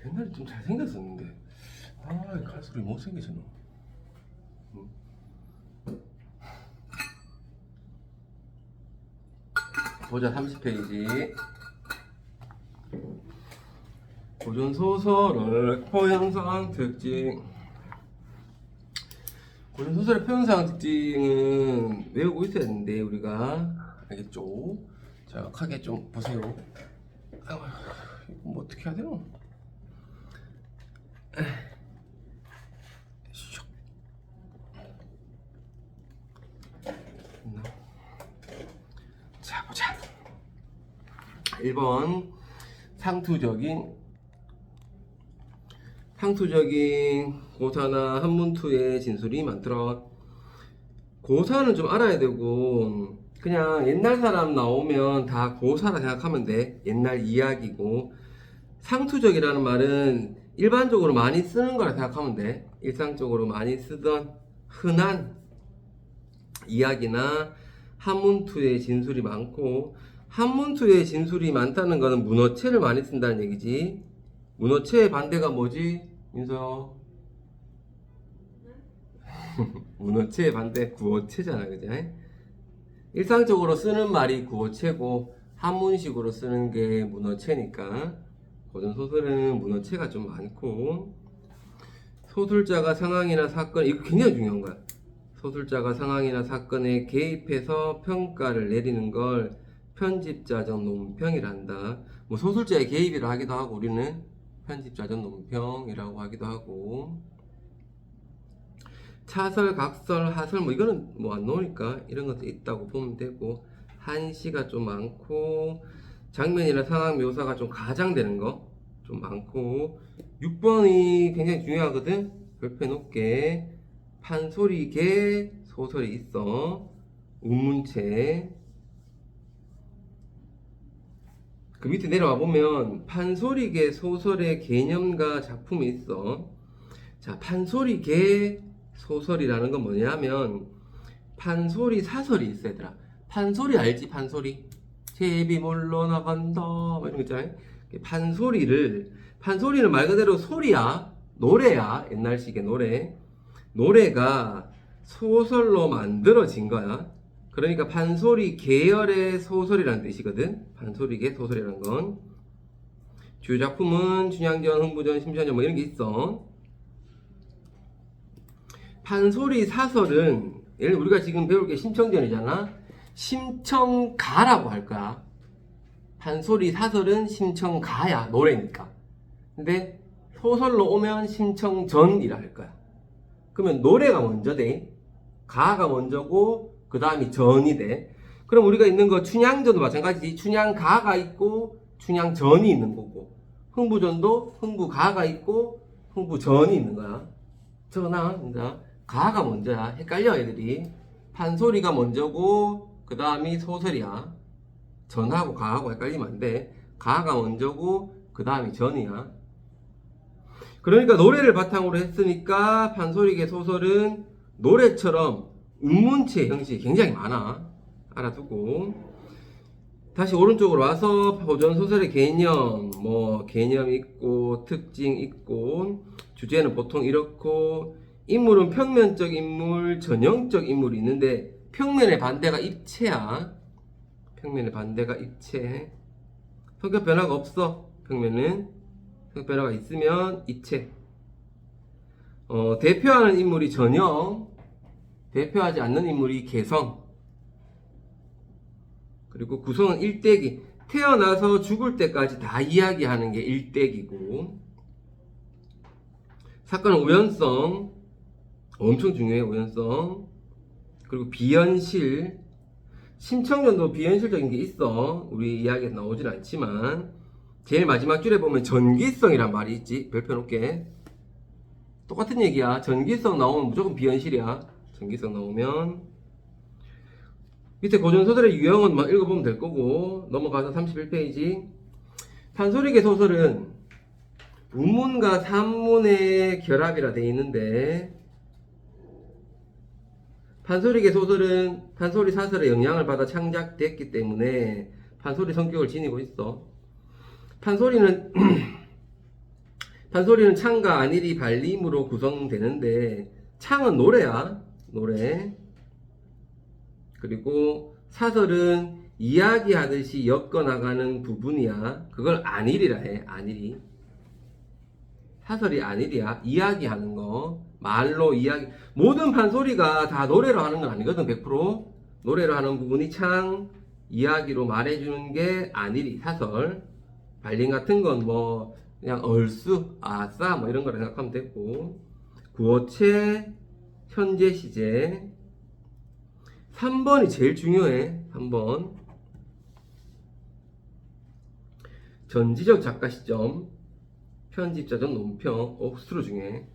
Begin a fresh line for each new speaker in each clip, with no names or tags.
옛날에 좀 잘생겼었는데 갈수록 못생겨져 너. 보자 30페이지 고전소설의 표현상 특징. 고전소설의 표현상 특징은 외우고 있어야 되는데 우리가 알겠죠? 정확하게 좀 보세요. 이거 뭐 어떻게 해야 돼요? 자 보자. 1번 상투적인 고사나 한문투의 진술이 많더라. 고사는 좀 알아야 되고 그냥 옛날 사람 나오면 다 고사라 생각하면 돼. 옛날 이야기고 상투적이라는 말은 일반적으로 많이 쓰는 거라 생각하면 돼. 일상적으로 많이 쓰던 흔한 이야기나 한문투의 진술이 많고, 한문투의 진술이 많다는 거는 문어체를 많이 쓴다는 얘기지. 문어체의 반대가 뭐지? 민서야. 문어체의 반대 구어체잖아, 그지? 일상적으로 쓰는 말이 구어체고 한문식으로 쓰는 게 문어체니까 고전소설은 문어체가 좀 많고, 소설자가 상황이나 사건, 이거 굉장히 중요한 거야. 소설자가 상황이나 사건에 개입해서 평가를 내리는 걸 편집자적 논평이라 한다. 뭐 소설자의 개입이라 하기도 하고 우리는 편집자적 논평이라고 하기도 하고, 차설, 각설, 하설 뭐 이거는 뭐 안 나오니까 이런 것도 있다고 보면 되고, 한시가 좀 많고 장면이나 상황 묘사가 좀 가장되는 거 좀 많고, 6번이 굉장히 중요하거든. 별표에 놓게 판소리계 소설이 있어. 운문체. 그 밑에 내려와 보면 판소리계 소설의 개념과 작품이 있어. 자, 판소리계 소설이라는 건 뭐냐면 판소리 사설이 있어. 얘들아, 판소리 알지? 판소리 제비 몰러 나간다 뭐 이런 거 있잖아. 판소리는 말 그대로 소리야, 노래야. 옛날식의 노래가 소설로 만들어진 거야. 그러니까 판소리 계열의 소설이라는 뜻이거든. 판소리계 소설이라는 건 주요 작품은 춘향전, 흥부전, 심시한전 뭐 이런 게 있어. 판소리 사설은 예를 들어 우리가 지금 배울 게 심청전이잖아. 심청가라고 할 거야. 판소리 사설은 심청가야, 노래니까. 근데 소설로 오면 심청전이라 할 거야. 그러면 노래가 먼저 돼. 가가 먼저고 그 다음이 전이 돼. 그럼 우리가 있는 거 춘향전도 마찬가지지. 춘향가가 있고 춘향전이 있는 거고, 흥부전도 흥부가가 있고 흥부전이 있는 거야. 전하, 가가 먼저야. 헷갈려 애들이. 판소리가 먼저고 그 다음이 소설이야. 전하고 가하고 헷갈리면 안 돼. 가가 먼저고 그 다음이 전이야. 그러니까 노래를 바탕으로 했으니까 판소리계 소설은 노래처럼 운문체 형식이 굉장히 많아. 알아두고. 다시 오른쪽으로 와서 고전소설의 개념, 뭐 개념 있고 특징 있고, 주제는 보통 이렇고, 인물은 평면적 인물, 전형적 인물이 있는데 평면의 반대가 입체야. 평면의 반대가 입체. 성격 변화가 없어. 평면은 성격 변화가 있으면 입체. 대표하는 인물이 전형, 대표하지 않는 인물이 개성. 그리고 구성은 일대기. 태어나서 죽을 때까지 다 이야기하는 게 일대기고, 사건은 우연성, 엄청 중요해. 우연성. 그리고 비현실. 심청전도 비현실적인 게 있어. 우리 이야기에 나오진 않지만 제일 마지막 줄에 보면 전기성이란 말이 있지. 별표 놓게. 똑같은 얘기야. 전기성 나오면 무조건 비현실이야. 전기성 나오면. 밑에 고전소설의 유형은 막 읽어보면 될 거고, 넘어가서 31페이지. 판소리계 소설은 문문과 산문의 결합이라 돼 있는데, 판소리계 소설은 판소리 사설의 영향을 받아 창작됐기 때문에 판소리 성격을 지니고 있어. 판소리는 판소리는 창과 안일이 발림으로 구성되는데 창은 노래야. 노래. 그리고 사설은 이야기하듯이 엮어나가는 부분이야. 그걸 안일이라 해. 안일이. 사설이 안일이야. 이야기하는 거. 말로 이야기. 모든 판소리가 다 노래로 하는 건 아니거든. 100%. 노래로 하는 부분이 창, 이야기로 말해주는 게 안일이. 사설. 발림 같은 건 뭐 그냥 얼쑤, 아싸 뭐 이런 거라 생각하면 되고. 구어체, 현재 시제. 3번이 제일 중요해. 3번. 전지적 작가 시점, 편집자적 논평, 억수로 중요해.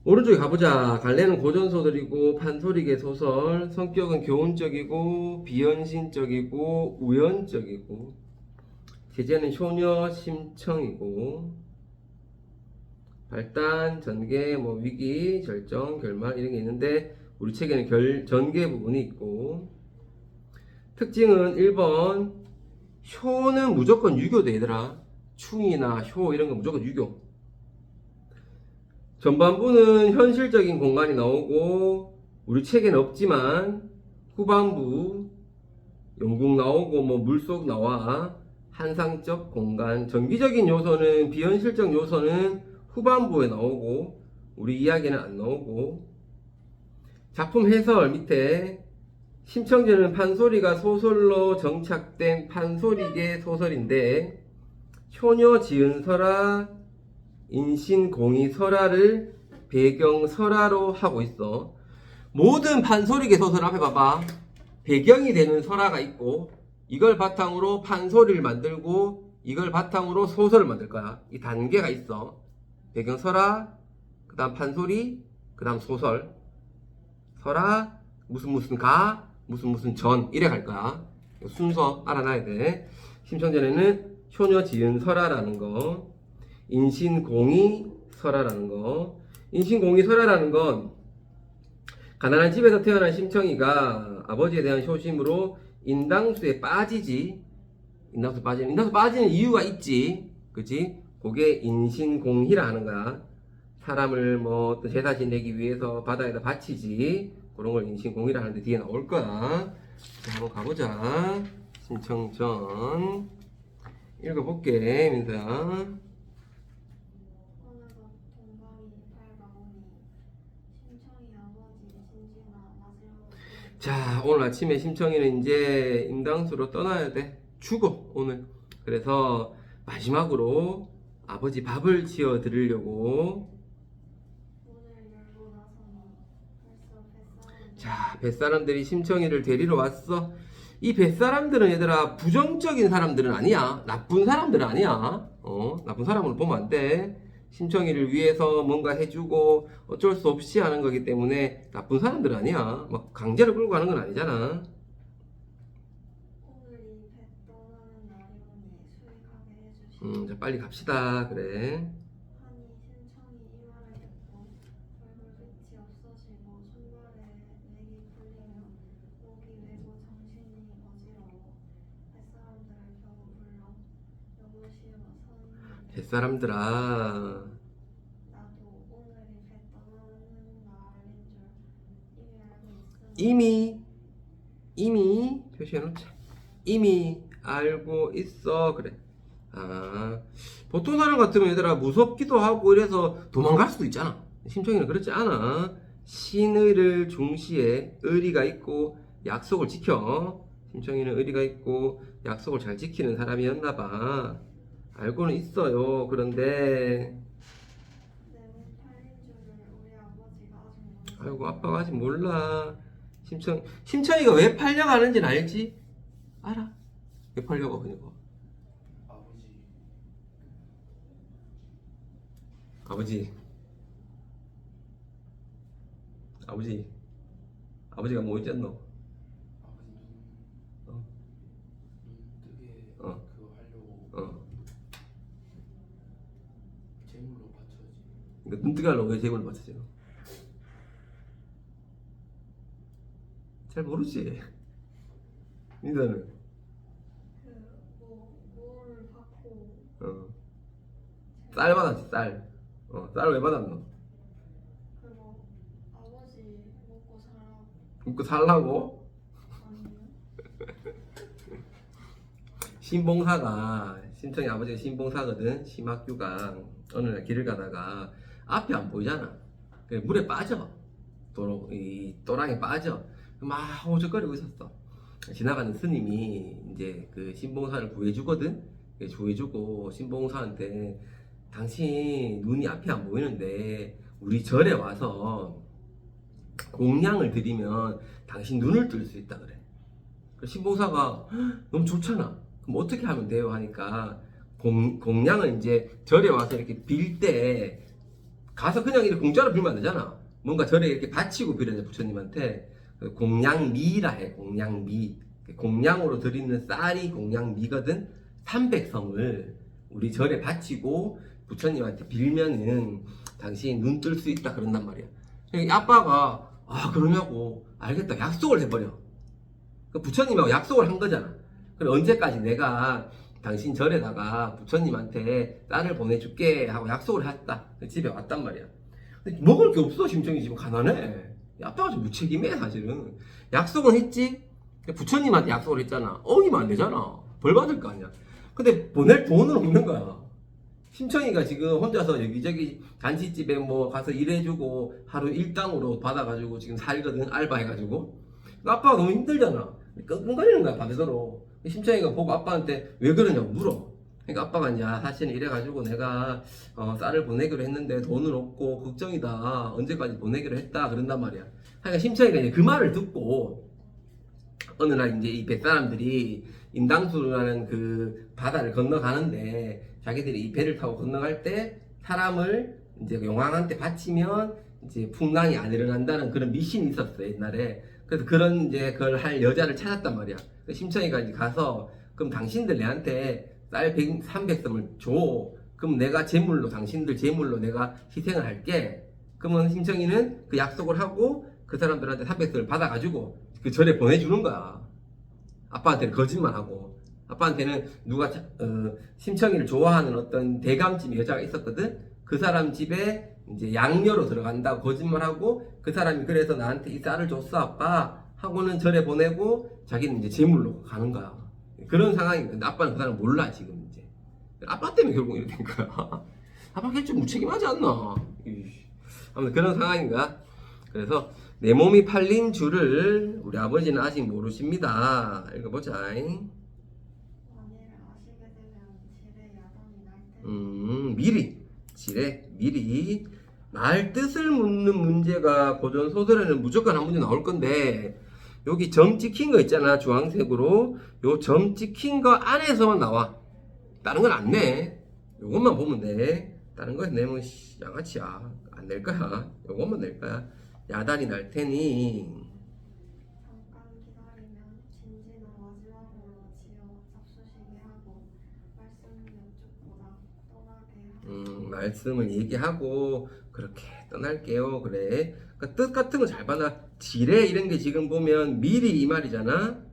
오른쪽에 가보자. 갈래는 고전소설이고 판소리계 소설, 성격은 교훈적이고 비현실적이고 우연적이고, 제재는 효녀 심청이고, 발단, 전개, 뭐 위기, 절정, 결말 이런 게 있는데 우리 책에는 전개 부분이 있고, 특징은 1번 효는 무조건 유교돼 얘들아. 충이나 효 이런 건 무조건 유교. 전반부는 현실적인 공간이 나오고 우리 책에는 없지만 후반부 영국 나오고 뭐 물속 나와 한상적 공간, 정기적인 요소는 비현실적 요소는 후반부에 나오고 우리 이야기는 안 나오고. 작품 해설 밑에 심청전은 판소리가 소설로 정착된 판소리계 소설인데 효녀 지은 설화, 인신공의 설화를 배경 설화로 하고 있어. 모든 판소리계 소설 앞에 봐봐. 배경이 되는 설화가 있고 이걸 바탕으로 판소리를 만들고 이걸 바탕으로 소설을 만들 거야. 이 단계가 있어. 배경 설화, 그 다음 판소리, 그 다음 소설. 설화, 무슨 가, 무슨 전 이래 갈 거야. 순서 알아놔야 돼. 심청전에는 효녀 지은 설화라는 거, 인신공의 설화라는 거. 인신공의 설화라는 건 가난한 집에서 태어난 심청이가 아버지에 대한 효심으로 인당수에 빠지지. 인당수 빠지는 이유가 있지. 그치? 그게 인신공희라 하는 거야. 사람을 뭐 어떤 제사 지내기 위해서 바다에다 바치지. 그런 걸 인신공희라 하는데 뒤에 나올 거야. 자, 한번 가보자. 심청전 읽어볼게, 민서야.
오늘도 동방이 밝아오니 심청이 아버지 진지나 맞으려고.
자, 오늘 아침에 심청이는 이제 인당수로 떠나야 돼. 죽어, 오늘. 그래서 마지막으로 아버지 밥을 지어 드리려고.
문을 열고 나서니 벌써 뱃사람이
자, 뱃사람들이 심청이를 데리러 왔어. 이 뱃사람들은 얘들아 부정적인 사람들은 아니야. 나쁜 사람들은 아니야. 나쁜 사람으로 보면 안 돼. 심청이를 위해서 뭔가 해주고 어쩔 수 없이 하는 거기 때문에 나쁜 사람들은 아니야. 막 강제로 끌고 가는 건 아니잖아.
오늘이 배 떠나는 날이오니 수익하게 해주시오.
자, 빨리 갑시다. 그래.
하니 심청이 이 말을 듣고 얼굴 빛이 없어지고 손발에 맥이 풀리며 목이 메고 정신이 어지러워 뱃사람들을 겨우 불러 여보시오 선생님
뱃사람들아.
나도 오늘이 배 떠나는 날인 줄 이미 알고 있으나
이미 표시해놓자. 이미 알고 있어. 그래. 아, 보통 사람 같으면 얘들아 무섭기도 하고 이래서 도망갈 수도 있잖아. 심청이는 그렇지 않아. 신의를 중시해. 의리가 있고 약속을 지켜. 심청이는 의리가 있고 약속을 잘 지키는 사람이었나봐. 알고는 있어요. 그런데
내 몸 팔린 줄을 우리 아버지가 아직 모르시오.
아이고, 아빠가 아직 몰라. 심청이가 왜 팔려가는지는 알지? 알아. 왜 팔려가 그니까. 아버지, 아버지가 뭐 있잖노?
아버지
어?
눈 뜨게
어.
그거 하려고 제물로 바쳐야지.
그러니까 눈 뜨게 하려고 왜 재물을 바치지? 잘 모르지. 민서는
뭐를 받고
어. 쌀 받았지, 쌀. 쌀 왜 받았노?
그거 아버지 먹고 살라고.
먹고 살라고?
아니요.
신봉사가, 심청이 아버지가 신봉사거든. 심학규가 어느 날 길을 가다가 앞이 안 보이잖아. 그래, 물에 빠져. 이 또랑에 빠져. 막 호적거리고 있었어. 지나가는 스님이 이제 그 신봉사를 구해주거든. 구해주고 신봉사한테 당신 눈이 앞이 안 보이는데 우리 절에 와서 공양을 드리면 당신 눈을 뜰 수 있다 그래. 신봉사가 너무 좋잖아. 그럼 어떻게 하면 돼요? 하니까 공양을 이제 절에 와서 이렇게 빌 때 가서 그냥 이렇게 공짜로 빌면 안 되잖아. 뭔가 절에 이렇게 바치고 빌어야 돼, 부처님한테. 공양미라 해. 공양미. 공양으로 드리는 쌀이 공양미거든. 300성을 우리 절에 바치고 부처님한테 빌면은 당신 눈 뜰 수 있다 그런단 말이야. 아빠가 그러냐고. 알겠다, 약속을 해버려. 부처님하고 약속을 한 거잖아. 그럼 언제까지 내가 당신 절에다가 부처님한테 쌀을 보내줄게 하고 약속을 했다. 집에 왔단 말이야. 근데 먹을 게 없어. 심청이 지금 가난해. 아빠가 좀 무책임해 사실은. 약속은 했지. 부처님한테 약속을 했잖아. 어기면 안 되잖아. 벌 받을 거 아니야. 근데 보낼 돈은 없는 거야. 심청이가 지금 혼자서 여기저기 잔치집에 뭐 가서 일해주고 하루 일당으로 받아가지고 지금 살거든. 알바해가지고. 아빠가 너무 힘들잖아. 끙끙거리는 거야 밤새도록. 심청이가 보고 아빠한테 왜 그러냐고 물어. 그러니까 아빠가 이제 사실은 이래가지고 내가 쌀을 보내기로 했는데 돈은 없고 걱정이다. 언제까지 보내기로 했다 그런단 말이야. 그러니까 심청이가 이제 그 말을 듣고 어느 날 이제 이 뱃사람들이 임당수라는 그 바다를 건너가는데 자기들이 이 배를 타고 건너갈 때 사람을 이제 용왕한테 바치면 이제 풍랑이 안 일어난다는 그런 미신이 있었어 옛날에. 그래서 그런 이제 그걸 할 여자를 찾았단 말이야. 심청이가 이제 가서 그럼 당신들 내한테 쌀 300섬을 줘. 그럼 내가 제물로 당신들 제물로 내가 희생을 할게. 그러면 심청이는 그 약속을 하고 그 사람들한테 300섬을 받아가지고 그 절에 보내주는 거야. 아빠한테는 거짓말하고. 아빠한테는 누가 심청이를 좋아하는 어떤 대감집 여자가 있었거든. 그 사람 집에 이제 양녀로 들어간다고 거짓말하고 그 사람이 그래서 나한테 이 쌀을 줬어 아빠 하고는 절에 보내고 자기는 이제 제물로 가는 거야. 그런 상황이. 근데 아빠는 그 사람 몰라 지금 이제. 아빠 때문에 결국 이렇게 된 거야. 아빠 그게 좀 무책임하지 않나. 아무튼 그런 상황인가. 그래서 내 몸이 팔린 줄을 우리 아버지는 아직 모르십니다. 읽어보자.
만일 아시게 되면 지레 야단이 날 테니.
미리 말 뜻을 묻는 문제가 고전 소설에는 무조건 한 문제 나올 건데 여기 점 찍힌 거 있잖아 주황색으로. 요 점 찍힌 거 안에서만 나와. 다른 건 안 내. 요것만 보면 돼. 다른 거 내면 양아치야. 안 낼 거야. 요것만 낼 거야. 야단이 날 테니.
잠깐 기다리면 진지는 마지막으로 지어 잡수시게 하고 말씀을 여쭙고나 떠나게 하고.
말씀을 얘기하고 그렇게 떠날게요. 그래. 그러니까 뜻 같은 거 잘 봐라. 지레 이런 게 지금 보면 미리 이 말이잖아.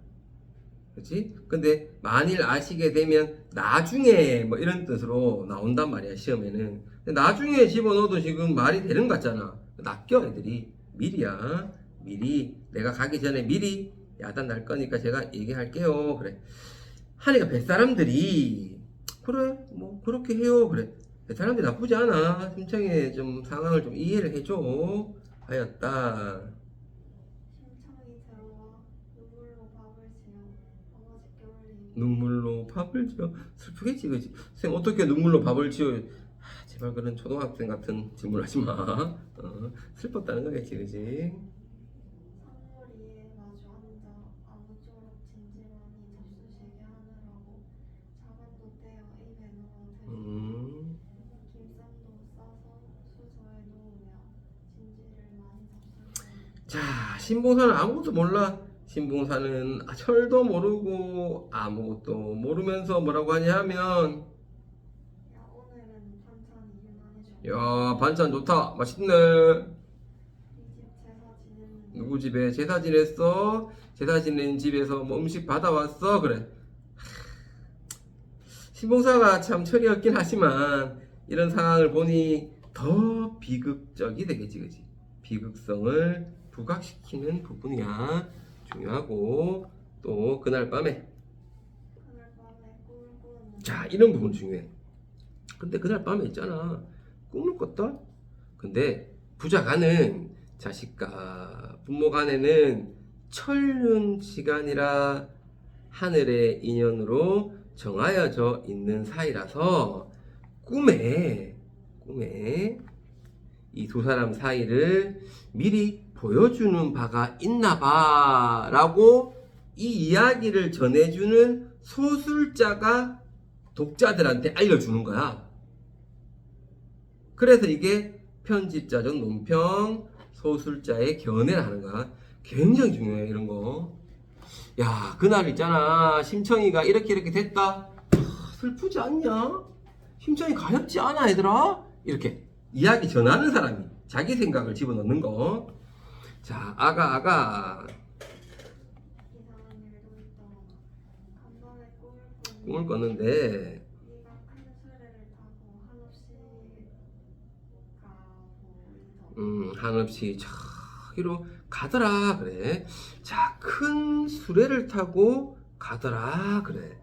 그렇지? 근데 만일 아시게 되면 나중에 뭐 이런 뜻으로 나온단 말이야 시험에는. 근데 나중에 집어넣어도 지금 말이 되는 것 같잖아. 낚여 애들이. 미리야. 미리 내가 가기 전에 미리 야단 날 거니까 제가 얘기할게요. 그래. 하니까 뱃사람들이 그래 뭐 그렇게 해요. 그래. 뱃사람들이 나쁘지 않아. 심청의 좀 상황을 좀 이해를 해줘 하였다.
심청이 들어와 눈물로 밥을 지어 아버지께 올리니.
눈물로 밥을 지어. 슬프겠지 그지. 선생님 어떻게 눈물로 밥을 지어. 제발 그런 초등학생 같은 질문 하지 마. 슬펐다는 거겠지 그지.
산물 위에 마주 앉아 아무쪼록 진지만이 잡수시게 하느라고 자반도 떼어 입에 넣어 김쌈도 싸서 수저에 놓으며 진지를 많이 잡수시니.
자, 신봉사는 아무것도 몰라. 신봉사는 철도 모르고 아무것도 모르면서 뭐라고 하냐 하면
야 오늘은 반찬이 유난히 좋다.
야 반찬 좋다 맛있네.
이 집 제사 지냈는데
누구 집에 제사 지냈어? 제사 지낸 집에서 뭐 음식 받아왔어? 그래. 신봉사가 참 철이 없긴 하지만 이런 상황을 보니 더 비극적이 되겠지, 그지? 비극성을 부각시키는 부분이야. 중요하고 또 그날 밤에
그날 밤에 꿈을 꾸었는데
자 이런 부분 중요해. 근데 그날 밤에 있잖아 꿈을 꿨다. 근데 부자 간은 자식과 부모 간에는 천륜 시간이라 하늘의 인연으로 정하여져 있는 사이라서 꿈에 이 두 사람 사이를 미리 보여주는 바가 있나 봐 라고 이 이야기를 전해주는 소술자가 독자들한테 알려주는 거야. 그래서 이게 편집자적 논평, 소술자의 견해라는 거야. 굉장히 중요해 이런 거. 야 그날 있잖아 심청이가 이렇게 됐다. 슬프지 않냐? 심청이 가엾지 않아 얘들아? 이렇게 이야기 전하는 사람이 자기 생각을 집어넣는 거. 자 아가
이상한 일도 있더라. 간밤에
꿈을 꿨는데
네가 큰 수레를 타고 한없이 가고 있어.
한없이 저기로 가더라 그래. 자 큰 수레를 타고 가더라 그래.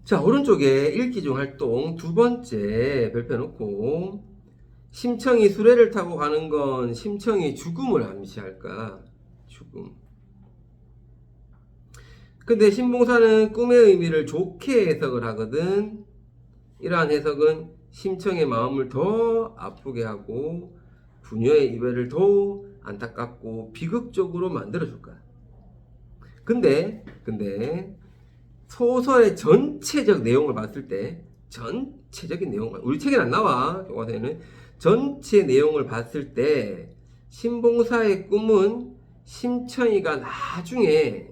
자 오른쪽에 읽기 중 활동 두 번째 별표 놓고 심청이 수레를 타고 가는 건 심청이 죽음을 암시할까? 죽음. 근데 신봉사는 꿈의 의미를 좋게 해석을 하거든. 이러한 해석은 심청의 마음을 더 아프게 하고 부녀의 이별을 더 안타깝고 비극적으로 만들어줄 거야. 근데 소설의 전체적 내용을 봤을 때 전체적인 내용을 우리 책에 안 나와 교과서에는 전체 내용을 봤을 때 신봉사의 꿈은 심청이가 나중에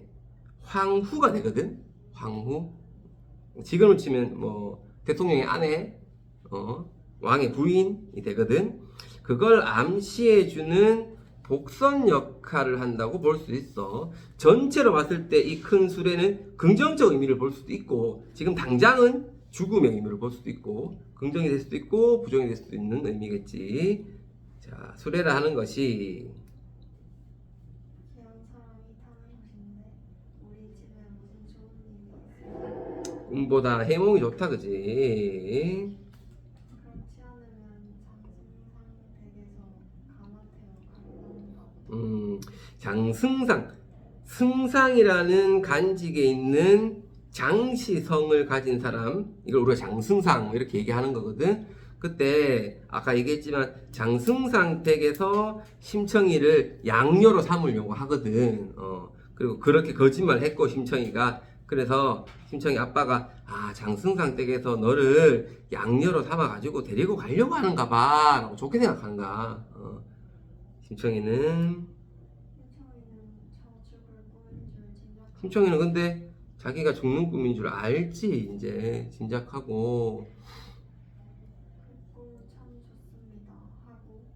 황후가 되거든. 황후. 지금으로 치면 뭐 대통령의 아내, 왕의 부인이 되거든. 그걸 암시해주는 복선 역할을 한다고 볼 수 있어. 전체로 봤을 때 이 큰 수레는 긍정적 의미를 볼 수도 있고 지금 당장은 죽음의 의미를 볼 수도 있고 긍정이 될 수도 있고 부정이 될 수도 있는 의미겠지. 자, 수레라 하는 것이
귀한 사람이 타는 것인데 우리 집에 무슨 좋은 일이 있을까?
꿈보다 해몽이 좋다 그지.
그렇지 않으면 장승상 댁에서 가마태어 간다는 가
승상이라는 간직에 있는 장시성을 가진 사람, 이걸 우리가 장승상 이렇게 얘기하는 거거든. 그때 아까 얘기했지만 장승상 댁에서 심청이를 양녀로 삼으려고 하거든. 그리고 그렇게 거짓말을 했고 심청이가 그래서 심청이 아빠가 장승상 댁에서 너를 양녀로 삼아가지고 데리고 가려고 하는가 봐 라고 좋게 생각하는 거야. 심청이는 심청이는 근데 자기가 죽는 꿈인 줄 알지 이제 짐작하고
그 꿈 참 좋습니다 하고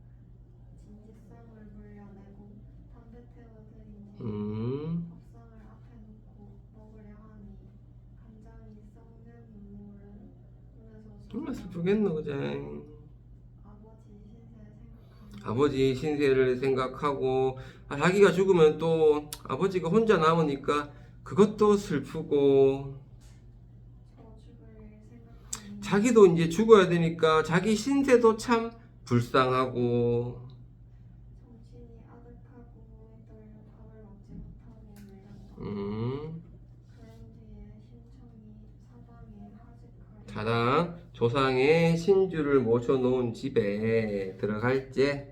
진지성을 물려내고 담배 태워드린 뒤 밥상을 앞에 놓고 먹으려 하니 간장이 썩는 눈물은 눈에서
정말 슬프겠노 그제.
아버지 신세 생각하니
아버지 신세를 생각하고 자기가 죽으면 또 아버지가 혼자 남으니까 그것도 슬프고
저 죽을 일 생각하니
자기도 이제 죽어야 되니까 자기 신세도 참 불쌍하고
정신이 아득하고 몸이 떨려 밥을 먹지 못하고 밀렸다. 그런 뒤에 심청이
자당 조상의 신주를 모셔놓은 집에 들어갈 때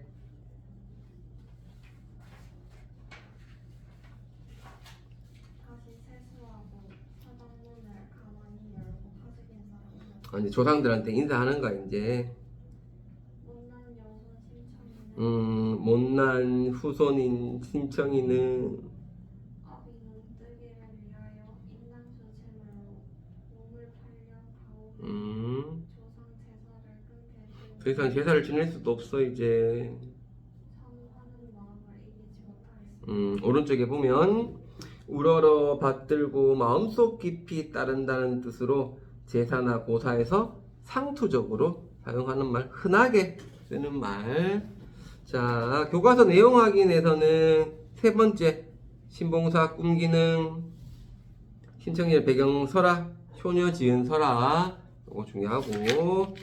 다시 세수하고 사당문을 가만히 열고 하숙인 사람이다.
이제 조상들한테 인사하는 거야 이제.
못난 여손 심청이는
못난 후손인 심청이는
아비 눈뜨기를 위하여 인당수 제물로 몸을 팔려 가오니 조상 제사를 끊게
더 이상 제사를 지낼 수도 없어 이제.
사모하는 마음을 이기지 못하겠습니다.
오른쪽에 보면 우러러 받들고 마음속 깊이 따른다는 뜻으로 제사나 고사에서 상투적으로 사용하는 말, 흔하게 쓰는 말. 자, 교과서 내용 확인에서는 세 번째, 신봉사 꿈기능, 신청일 배경 설화, 효녀 지은 설화, 이거 중요하고.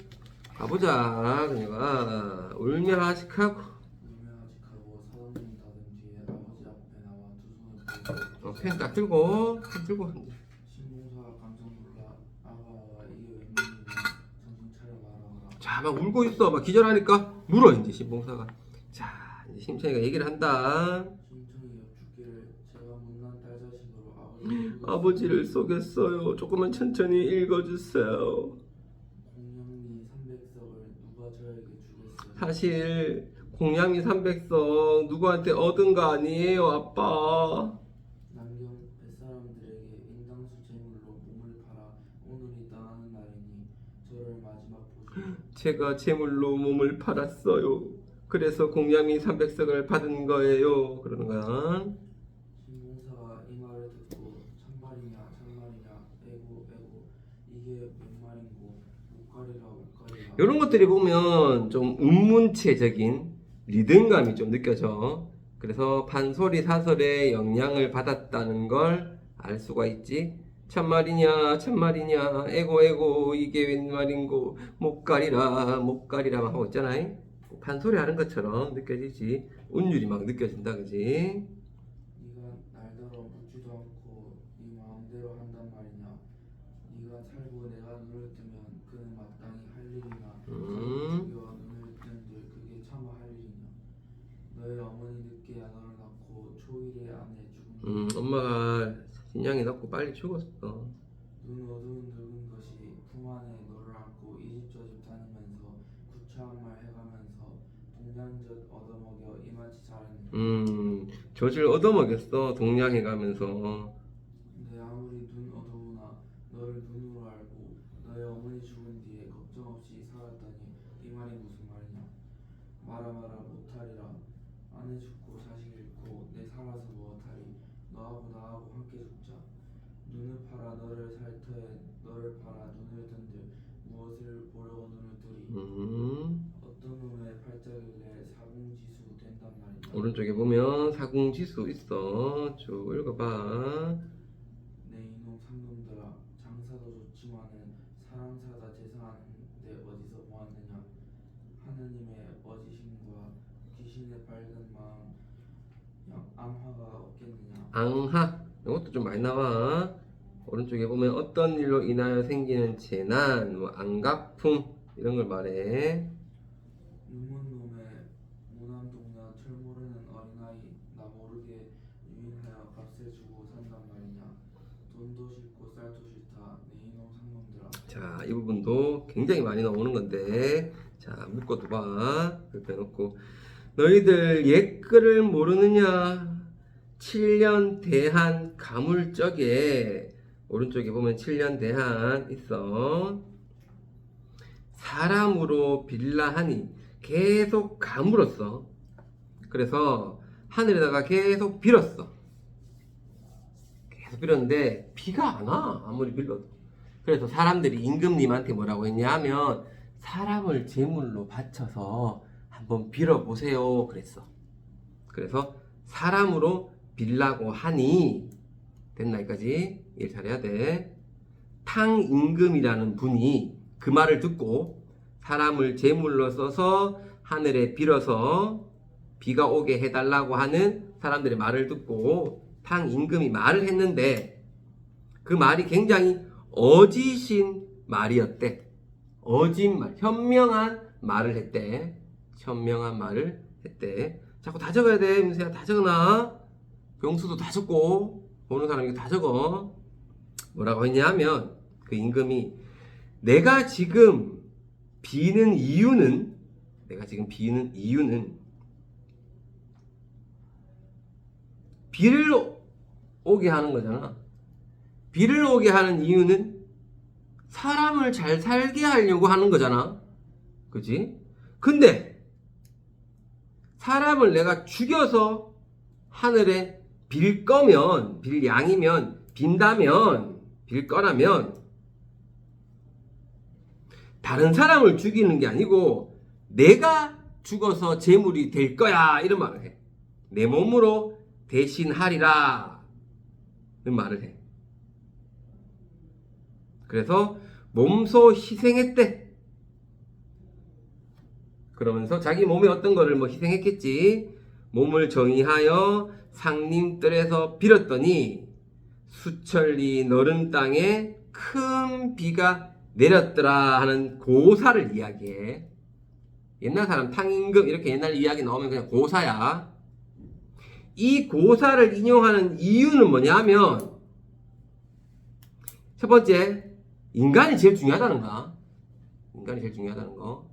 가보자. 그녀가 울며 하식하고.
유명하직하고 사돈님 다듬 뒤에 아버지 앞에 나와 두 손을 들고
펜 딱 들고, 펜 들고.
신봉사가 깜짝 놀라 아가 이게 웬일이냐 정신 차려 말아라.
자, 막 울고 있어. 막 기절하니까 물어, 이제 신봉사가. 자, 이제 심청이가 얘기를 한다.
신청이 여쭙기를 제가 못난 딸 자식으로
아버지를 속였어요. 조금만 천천히 읽어주세요.
공양미 300석을 누가 저에게 주겠어요?
사실 공양미 300석 누구한테 얻은 거 아니에요, 아빠.
남경 뱃사람들에게 인당수 제물로 몸을 팔아 오늘이 떠나는 날이니 저를 마지막 보시오.
제가 제물로 몸을 팔았어요. 그래서 공양미 300석을 받은 거예요. 그러는 거야.
신봉사가 이 말을 듣고 참말이냐 에고 이게 웬 말인고 옷가리라
이런 것들이 보면 좀 음문체적인 리듬감이 좀 느껴져. 그래서 판소리 사설의 영향을 받았다는 걸 알 수가 있지. 참말이냐 에고 이게 웬 말인고 못 가리라 막 하고 있잖아. 판소리 하는 것처럼 느껴지지. 운율이 막 느껴진다, 그지?
네가 날더러 묻지도 않고 네 마음대로 한단 말이냐. 네가 살고 내가 눈을 뜨면 그는 마땅히 할 일이나 죽여 눈을 뜬들 그게 차마 할 일이냐. 너의 어머니 늦게 너를 낳고 초일에 아내 죽은
엄마가 신양이 낳고 빨리 죽었어.
눈 어두운 늙은 것이 품 안에 너를 안고 이 집 저 집 다니면서 구차한 말 해가면서 동냥젓 얻어먹여 이만치 잘했네.
젖을 얻어먹였어, 동냥해가면서.
내 아무리 눈 어두우나 너를 눈으로 알고 너의 어머니 죽은 뒤에 걱정 없이 살았다니 이 말이 무슨 말이냐. 말아 못하리라. 아내 죽고 자식 잃고 내 살아서 무엇하리. 너하고 나하고 함께 죽자. 눈을 팔아 너를 살 터에 너를 팔아 눈을 든들 무엇을 보려고 눈을 뜨리. 어떤 놈의 팔자길래 사공지수 된단 말이냐.
오른쪽에 보면 사궁지수 있어. 쭉 읽어봐.
내 이놈 상놈들아 장사도 좋지만은 사람 사다 제사하는데 어디서 보았느냐. 하느님의 어지심과 귀신의 밝은 마음 암화가 없겠느냐.
앙하. 이것도 좀 많이 나와. 오른쪽에 보면 어떤 일로 인하여 생기는 재난, 뭐 안가품 이런 걸 말해.
눈먼 놈의 무남동녀 철 모르는 어린아이 나 모르게 유인하여 값을 주고 산단 말이냐. 돈도 싫고 쌀도 싫다 내 이놈 상놈들아.
자, 이 부분도 굉장히 많이 나오는 건데, 자, 묶어둬봐. 이렇게 해놓고, 너희들 옛글을 모르느냐? 7년 대한 가물적에, 오른쪽에 보면 7년 대한 있어. 사람으로 빌라하니 계속 가물었어. 그래서 하늘에다가 계속 빌었어. 계속 빌었는데 비가 안 와, 아무리 빌려도. 그래서 사람들이 임금님한테 뭐라고 했냐 하면 사람을 제물로 바쳐서 한번 빌어보세요 그랬어. 그래서 사람으로 빌라고 하니 됐나 여기까지 일 잘해야 돼. 탕임금이라는 분이 그 말을 듣고 사람을 제물로 써서 하늘에 빌어서 비가 오게 해달라고 하는 사람들의 말을 듣고 탕임금이 말을 했는데 그 말이 굉장히 어지신 말이었대. 어진 말, 현명한 말을 했대. 현명한 말을 했대. 자꾸 다 적어야 돼. 민수야, 다 적어놔. 병수도 다 적고 보는 사람이 다 적어. 뭐라고 했냐 하면 그 임금이 내가 지금 비는 이유는 비를 오게 하는 거잖아. 비를 오게 하는 이유는 사람을 잘 살게 하려고 하는 거잖아. 그치? 근데 사람을 내가 죽여서 하늘에 빌 거면, 빌 양이면, 빈다면, 빌 거라면 다른 사람을 죽이는 게 아니고 내가 죽어서 제물이 될 거야 이런 말을 해. 내 몸으로 대신하리라 이런 말을 해. 그래서 몸소 희생했대. 그러면서 자기 몸에 어떤 거를 뭐 희생했겠지. 몸을 정의하여 상림뜰에서 빌었더니 수천리 너른 땅에 큰 비가 내렸더라 하는 고사를 이야기해. 옛날 사람 탕임금 이렇게 옛날 이야기 나오면 그냥 고사야. 이 고사를 인용하는 이유는 뭐냐면 첫 번째, 인간이 제일 중요하다는 거야. 인간이 제일 중요하다는 거.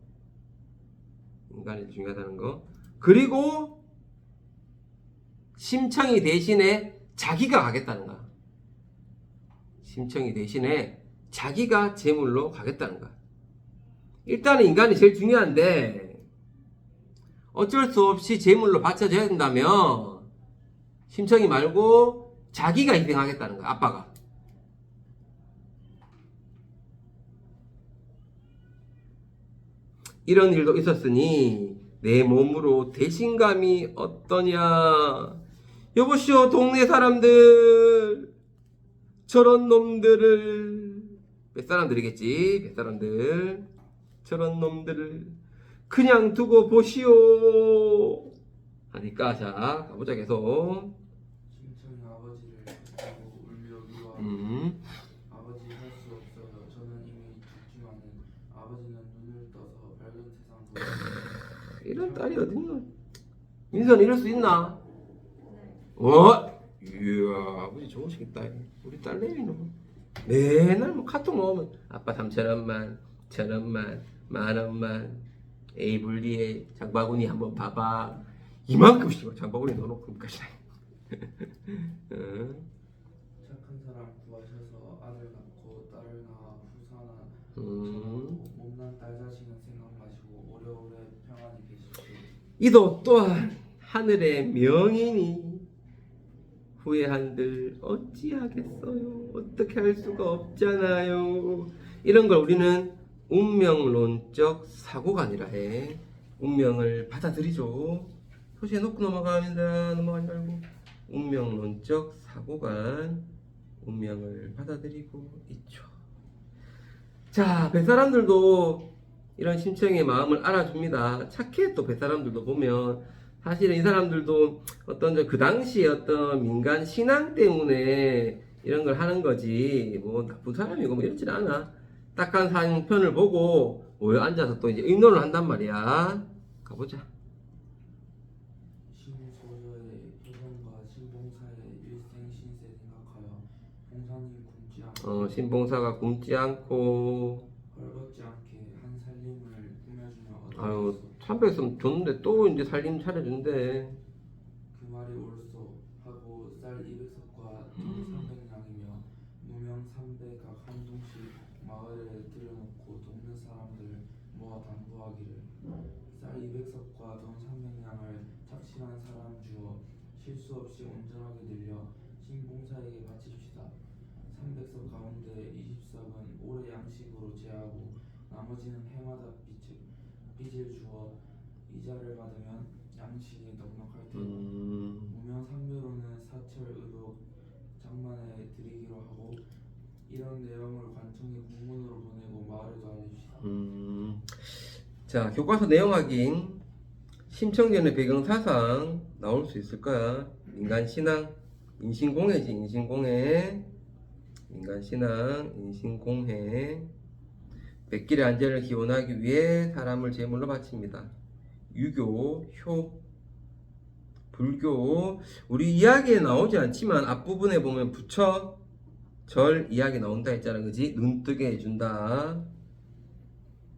인간이 제일 중요하다는 거. 그리고 심청이 대신에 자기가 가겠다는 거야. 심청이 대신에 자기가 제물로 가겠다는 거야. 일단은 인간이 제일 중요한데 어쩔 수 없이 제물로 바쳐져야 된다면 심청이 말고 자기가 희생하겠다는 거야. 아빠가. 이런 일도 있었으니 내 몸으로 대신감이 어떠냐. 여보시오 동네 사람들, 저런 놈들을, 뱃사람들이겠지, 뱃사람들, 저런 놈들을 그냥 두고 보시오 하니까. 자 가보자. 계속
심청이 아버지를 붙잡고 울며 위로하고 아버지 할 수 없어요. 저는 이미 죽지만은 아버지는 눈을 떠서 밝은 세상 보여주세요.
이런 딸이 어딨노. 민선 이럴 수 있나?
네.
이야 아버지 좋으시겠다. 우리 딸내미는 맨날 뭐 카톡 나오면 아빠 3,000원만 1,000원만 10,000원만 에이블리에 장바구니 한번 봐봐 이만큼씩 장바구니 넣어놓고 까지.
착한 사람 구하셔서 아들 낳고 딸을 낳아 후사나 못난 딸 자식은 생각 마시고 오래오래 평안히 계십시오.
이도 또한 하늘의 명이니 후회한들 어찌하겠어요. 어떻게 할 수가 없잖아요. 이런 걸 우리는 운명론적 사고관이라 해. 운명을 받아들이죠. 표시해 놓고 넘어갑니다. 넘어가지 말고. 운명론적 사고관, 운명을 받아들이고 있죠. 자, 뱃사람들도 이런 심청의 마음을 알아줍니다. 착해. 또 뱃사람들도 보면 사실은 이 사람들도 어떤 그 당시에 어떤 민간 신앙 때문에 이런 걸 하는 거지 뭐 나쁜 사람이고 뭐 이렇진 않아. 딱한 상편을 보고 모여 앉아서 또 이제 의논을 한단 말이야. 가보자.
신소저의 효성과 신봉사의 일생신세 생각하여 봉사님 굶지 않고
신봉사가 굶지 않고
헐벗지 않게 한 살림을 꾸며주며
아유
얻어냈소.
300씀 줬는데 또 이제 살림 차려준대.
그 말이 옳소 하고 쌀 200석과 돈 300냥이며 무명 300각 한 동씩 마을에 들여놓고 돕는 사람들 모아 당부하기를 쌀 200석과 돈 300냥을 착실한 사람 주어 실수 없이 온전하게 늘려 신봉사에게 바칩시다. 300석 가운데 20석은 올해 양식으로 제하고 나머지는 해마다 빚을 주어 이자를 받으면 양식이 넉넉할 테고 무명 상묘로는 사철 의복 장만에 드리기로 하고 이런 내용을 관청에 공문으로 보내고 마을에도 알려주시다.
자 교과서 내용 확인. 심청전의 배경 사상 나올 수 있을 거야. 민간 신앙, 인신공회지. 인신공회, 민간 신앙, 인신공회. 백길의 안전을 기원하기 위해 사람을 제물로 바칩니다. 유교, 효, 불교. 우리 이야기에 나오지 않지만 앞부분에 보면 부처, 절 이야기 나온다 했잖아, 그지? 눈 뜨게 해준다.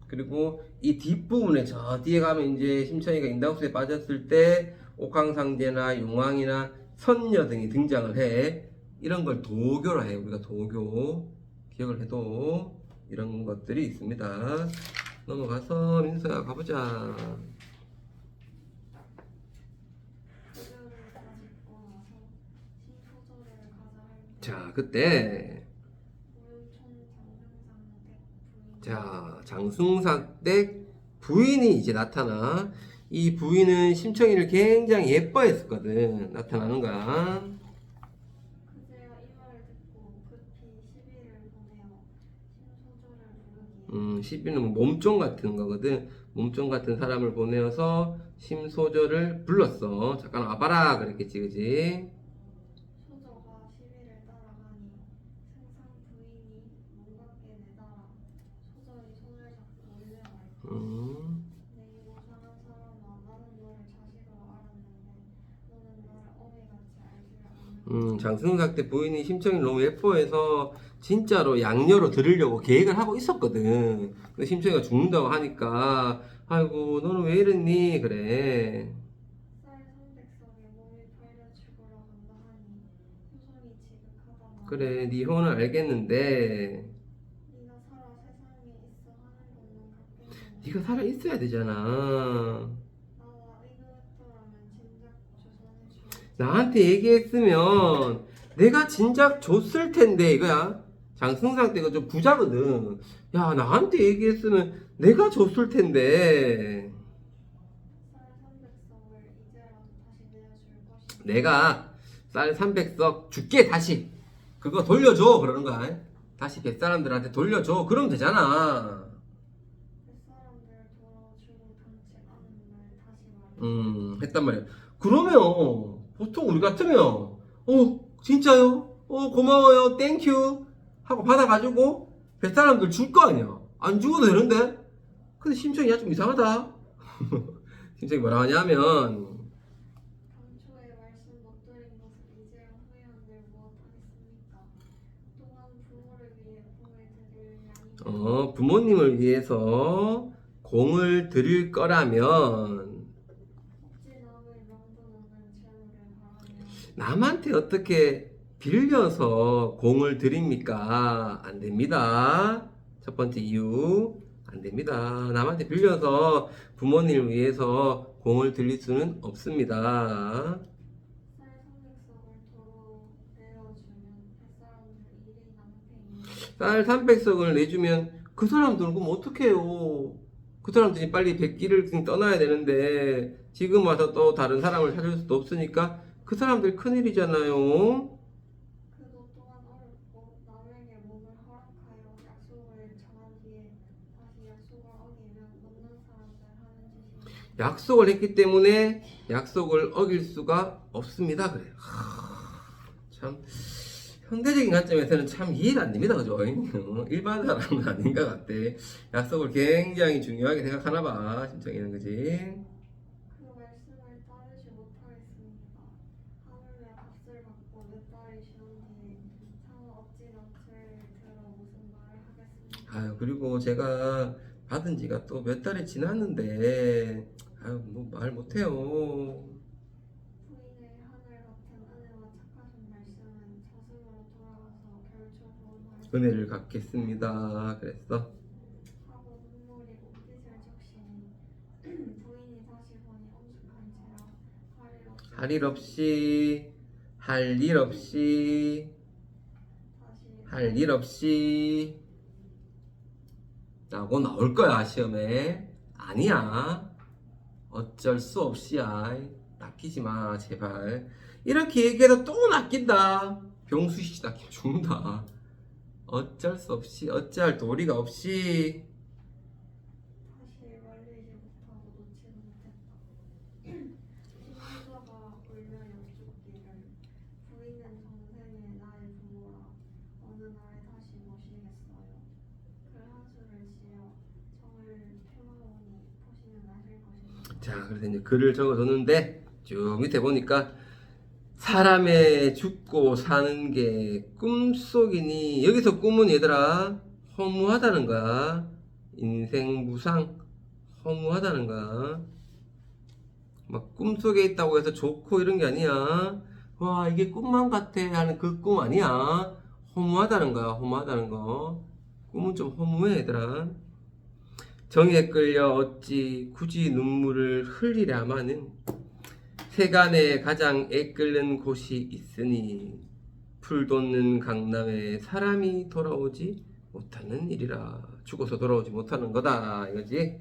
그리고 이 뒷부분에 저 뒤에 가면 이제 심청이가 인다우스에 빠졌을 때 옥황상제나 용왕이나 선녀 등이 등장을 해. 이런 걸 도교라 해. 우리가 도교 기억을 해도 이런 것들이 있습니다. 넘어가서 민서야 가보자.
소절을 다 짓고 나서 신소절을 가자 할 때
자 그때
오일촌 장명상 댁 부인
자, 장승삭 댁 부인이 이제 나타나. 이 부인은 심청이를 굉장히 예뻐했었거든. 나타나는 거야.
그제야 이 말을 듣고 급히 시비를 보내어 심소조를 부르기에
시비는 몸종 같은 거거든. 몸종 같은 사람을 보내어서 심소저를 불렀어. 잠깐 와봐라 그랬겠지, 그지?
소저가 시비를 따라가니 승상 부인이 문 밖에 내달아 소저의 손을 잡고 올려말고
음,
내 이모상한 사람아 나는 너를 자식으로 알았는데 너는 나를 어미같이 알지를 않는다.
장승삭 때 부인이 심청이를 너무 예뻐해서 진짜로 양녀로 들으려고 계획을 하고 있었거든. 근데 심청이가 죽는다고 하니까 아이고 너는 왜 이랬니? 그래.
쌀 300석에 몸이 팔려 죽으러 간다 하니 효성이 지극하다마
그래, 네 효는 알겠는데
네가 살아 세상에 있어 하는 것만 같겠느냐.
네가 살아 있어야 되잖아.
나와 의논했더라면 진작 조선해주었지.
나한테 얘기했으면 내가 진작 줬을 텐데 이거야. 장승상 때가 좀 부자거든. 야, 나한테 얘기했으면 내가 줬을 텐데.
쌀 300석을 이제라도 다시 내어줄 것이다.
내가 쌀 300석 줄게 다시. 그거 돌려줘 그러는 거야. 다시 뱃사람들한테 돌려줘. 그러면 되잖아.
뱃사람들 돌아주고 당치 않은 날 다시 말해.
했단 말이야. 그러면 보통 우리 같으면 진짜요? 고마워요. 땡큐 하고 받아가지고 뱃사람들 줄 거 아니야. 안 주고도 되는데. 근데 심청이 좀 이상하다. 심청이 뭐라 하냐면
당초에 말씀 못 드린 것을 이제야 후회한들 무엇하겠습니까? 또한 부모를 위해 공을 드릴 양이
부모님을 위해서 공을 드릴 거라면
어찌 남의 명분 없는 재물을 바라며
남한테 어떻게 빌려서 공을 드립니까? 안 됩니다. 첫 번째 이유 안 됩니다. 남한테 빌려서 부모님을 위해서 공을 드릴 수는 없습니다.
쌀 300석을 도로 내어주면 뱃사람들 일이 낭패이니
쌀 300석을 내주면 그 사람들은 그럼 어떡해요? 그 사람들이 빨리 백기를 지금 떠나야 되는데 지금 와서 또 다른 사람을 찾을 수도 없으니까 그 사람들 큰일이잖아요.
그도 또한 어렵고 남에게 몸을 허락하여 약속을 정한 뒤에 다시 약속을 어기면 넘는 사람들 하는 짓입니다.
약속을 했기 때문에 약속을 어길 수가 없습니다. 그래요. 참 현대적인 관점에서는 참 이해가 안 됩니다. 그죠? 일반 사람은 아닌 것 같아. 약속을 굉장히 중요하게 생각하나 봐. 심청이는 그지?
그 말씀을 따르지 못하겠습니다. 하물며 값을 받고 몇 달이 지난 뒤에 차마 어찌 낯을 들어 무슨 말을 하겠습니까?
아유, 그리고 제가 받은 지가 또 몇 달이 지났는데 아유, 뭐 말 못해요.
부인의 하늘 같은 은혜와 착하신 말씀은 저승으로 돌아가서 결코 좋은 말을
은혜를 갚겠습니다. 그랬어.
하고 눈물이 옷깃을 적시니 부인이 다시 보니 엄숙한 채라
할 일 없이 할 일 없이
다시
할 일 없이 라고 나올 거야 시험에. 아니야, 어쩔 수 없이야. 낚이지 마 제발. 이렇게 얘기해도 또 낚인다. 병수씨 낚이면 죽는다. 어쩔 수 없이 어찌할 도리가 없이.
다시 말리지 못하고 놓지는 못했다. 신부자가 울며 여쭙기를 부인은 정생에 나의 부모라 어느 날에 다시 모시겠어요. 글 한 수를 지어 정을 펴오니 보시면 아실 것입니다.
자, 그래서 이제 글을 적어줬는데 쭉 밑에 보니까 사람의 죽고 사는 게 꿈속이니, 여기서 꿈은 얘들아 허무하다는 거야. 인생 무상 허무하다는 거야. 막 꿈속에 있다고 해서 좋고 이런 게 아니야. 와, 이게 꿈만 같아 하는 그 꿈 아니야. 허무하다는 거야. 허무하다는 거. 꿈은 좀 허무해 얘들아. 정에 끌려 어찌 굳이 눈물을 흘리랴마는 세간에 가장 애끓는 곳이 있으니 풀 돋는 강남에 사람이 돌아오지 못하는 일이라. 죽어서 돌아오지 못하는 거다 이거지.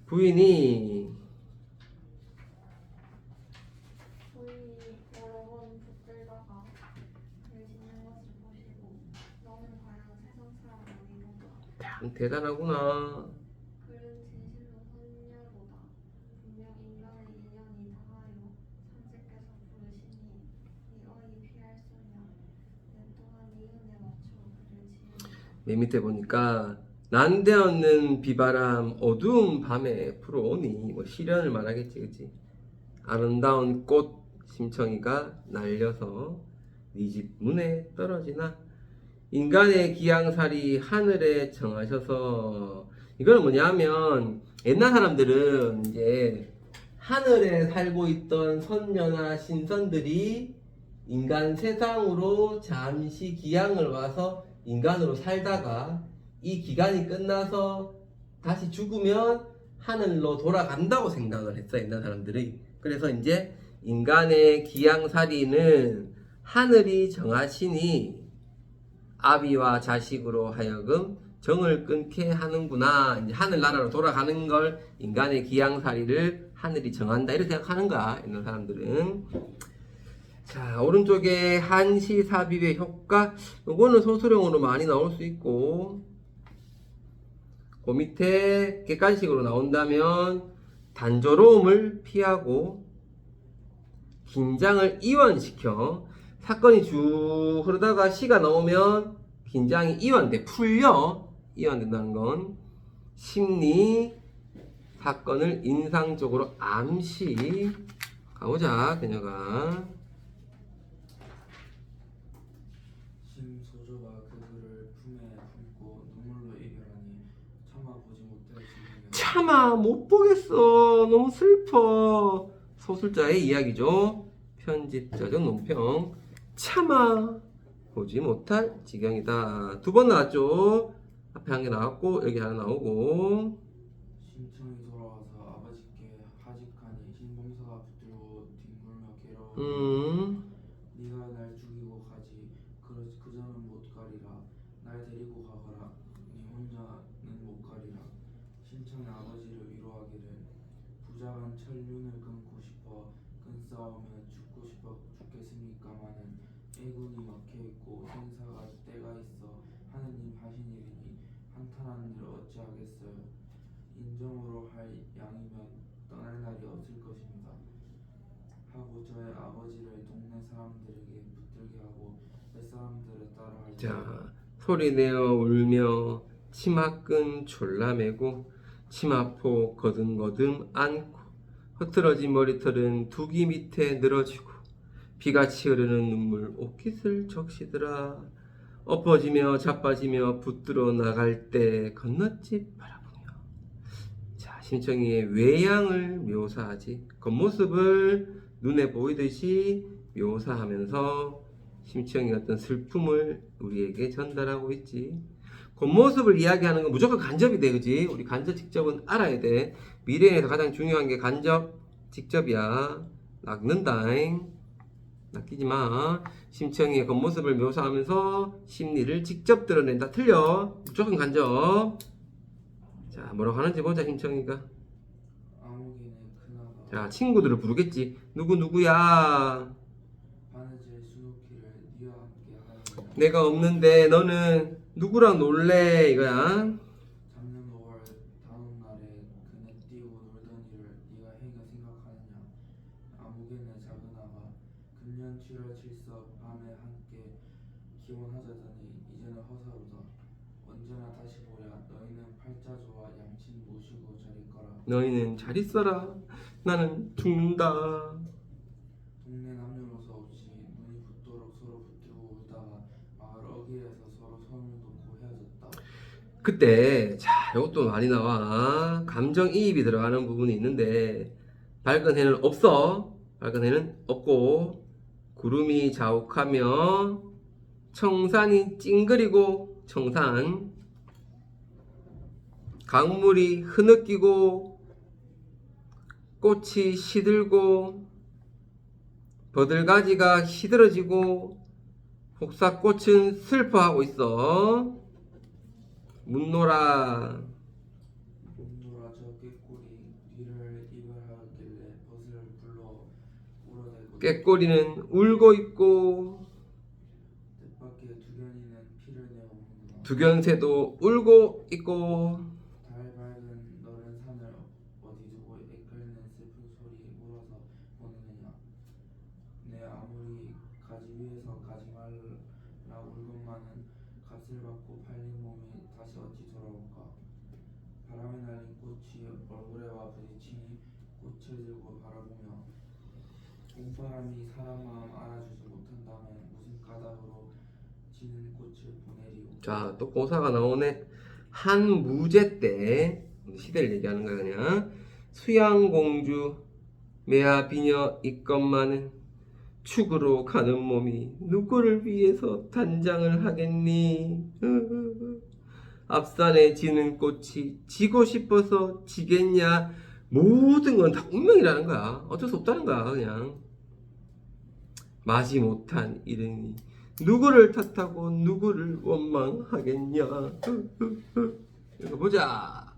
부인이
여러 번 붙들다가 그를 짓는 것을 보시고 너는 과연 세상 사람 아니로다.
참 대단하구나.
그는 진실로 선녀로다. 분명 인간의 인연이 닿아요. 상제께서 부르시니 이 어이 피할 소냐. 내 또한 이 은에 맞춰 그를 지으리라.
맨 밑에 보니까 난데없는 비바람 어두운 밤에 불어오니 뭐 시련을 말하겠지, 그치? 아름다운 꽃 심청이가 날려서 네 집 문에 떨어지나. 인간의 기양살이 하늘에 정하셔서. 이거는 뭐냐면 옛날 사람들은 이제 하늘에 살고 있던 선녀나 신선들이 인간 세상으로 잠시 기양을 와서 인간으로 살다가 이 기간이 끝나서 다시 죽으면 하늘로 돌아간다고 생각을 했어, 옛날 사람들이. 그래서 이제 인간의 기양살이는 하늘이 정하시니 아비와 자식으로 하여금 정을 끊게 하는구나. 이제 하늘나라로 돌아가는 걸 인간의 기양살이를 하늘이 정한다 이렇게 생각하는 거야, 옛날 사람들은. 자, 오른쪽에 한시삽입의 효과. 이거는 소수령으로 많이 나올 수 있고, 그 밑에 객관식으로 나온다면 단조로움을 피하고 긴장을 이완시켜. 사건이 쭉 흐르다가 시가 나오면 긴장이 풀려. 이완된다는 건 심리 사건을 인상적으로 암시. 가보자, 그녀가.
심소조가 그 글을 품에 품고 눈물로 이별하니 차마 보지 못할 지경이었다.
차마 못 보겠어. 너무 슬퍼. 소설자의 이야기죠. 편집자적 논평. 차마 보지 못할 지경이다. 두 번 나왔죠. 앞에 한 개 나왔고 여기 하나 나오고.
심청이 돌아와서 아버지께 하직하니 신봉사가 붙들고 뒹굴며 괴로워. 네가 날 죽이고 가지 그저는 못 가리라. 날 데리고 가거라. 네 혼자는 못 가리라. 심청이 아버지를 위로하기를 부자간 천륜을 끊고 싶어 끈싸우며 죽고 싶어 죽겠습니까마는 애군이 막혀있고 생사가 때가 있어 하느님 하시니리니 한탄한 일을 어찌하겠어요. 인정으로 할 양이면 떠날 날이 없을 것입니다. 하고 저의 아버지를 동네 사람들에게 붙들게 하고 뱃사람들을 따라할
자, 소리내어 울며 치마끈 졸라매고 치마포 거듬거듬 안고 흐트러진 머리털은 두기 밑에 늘어지고 비같이 흐르는 눈물 옷깃을 적시더라. 엎어지며 자빠지며 붙들어 나갈 때 건너집 바라보며. 자, 심청이의 외양을 묘사하지. 겉모습을 눈에 보이듯이 묘사하면서 심청이 어떤 슬픔을 우리에게 전달하고 있지. 겉모습을 이야기하는 건 무조건 간접이 돼, 그지? 우리 간접 직접은 알아야 돼. 미래에서 가장 중요한 게 간접 직접이야. 낚는다잉. 낚이지 마. 심청이의 겉모습을 묘사하면서 심리를 직접 드러낸다. 틀려. 무조건 간접. 자, 뭐라고 하는지 보자, 심청이가.
아무개는 그나마
자, 친구들을 부르겠지. 누구야?
바느질 수놓기를 네와 함께 하였느냐.
내가 없는데 너는 누구랑 놀래? 이거야.
작년 5월 다음 날에 그네 뛰고 놀던 일을 네가 행여 생각하느냐. 아무개는 작은 아가 금년 7월 7석 밤에 함께 기원하자더니 이제는 허사로다. 언제나 다시 보랴. 너희는 팔자주와 양친 모시고 잘 있거라.
너희는 잘 있어라. 나는 죽는다.
동네 남녀노소 없이 눈이 붓도록 서로 붙들고 울다가 마을 어귀에서 서로 손을 놓고 헤어졌다.
그때 자, 이것도 많이 나와. 감정이입이 들어가는 부분이 있는데 밝은 해는 없어. 밝은 해는 없고 구름이 자욱하며 청산이 찡그리고 청산. 강물이 흐느끼고 꽃이 시들고 버들가지가 시들어지고 복사꽃은 슬퍼하고 있어. 묻노라.
묻노라 저 꾀꼬리 니를 이별하길래 벗을 불러 울어대고
꾀꼬리는 울고 있고
뜻밖의 두견이는 피를 내어 먹는구나.
두견새도 울고 있고
달 밝은 너른 산을 어디 두고 이끌는 슬픈 소리 물어서 보느냐. 내 아무리 가지 위에서 가지 말라 울고만은 값을 받고 팔린 몸이 다시 어찌 돌아올까. 바람에 날린 꽃이 얼굴에와 부딪히니 꽃을 들고 바라보며 봄바람이 사람 마음 알아주지 못한다면 무슨 까닭으로 지는 꽃을 보내리오.
자, 또 고사가 나오네. 한 무제 때 시대를 얘기하는 거야 그냥. 수양공주 매화 비녀 있건만은 축으로 가는 몸이 누구를 위해서 단장을 하겠니? 앞산에 지는 꽃이 지고 싶어서 지겠냐? 모든 건 다 운명이라는 거야. 어쩔 수 없다는 거야 그냥. 마지 못한 일행이 누구를 탓하고 누구를 원망하겠냐. 이거 보자.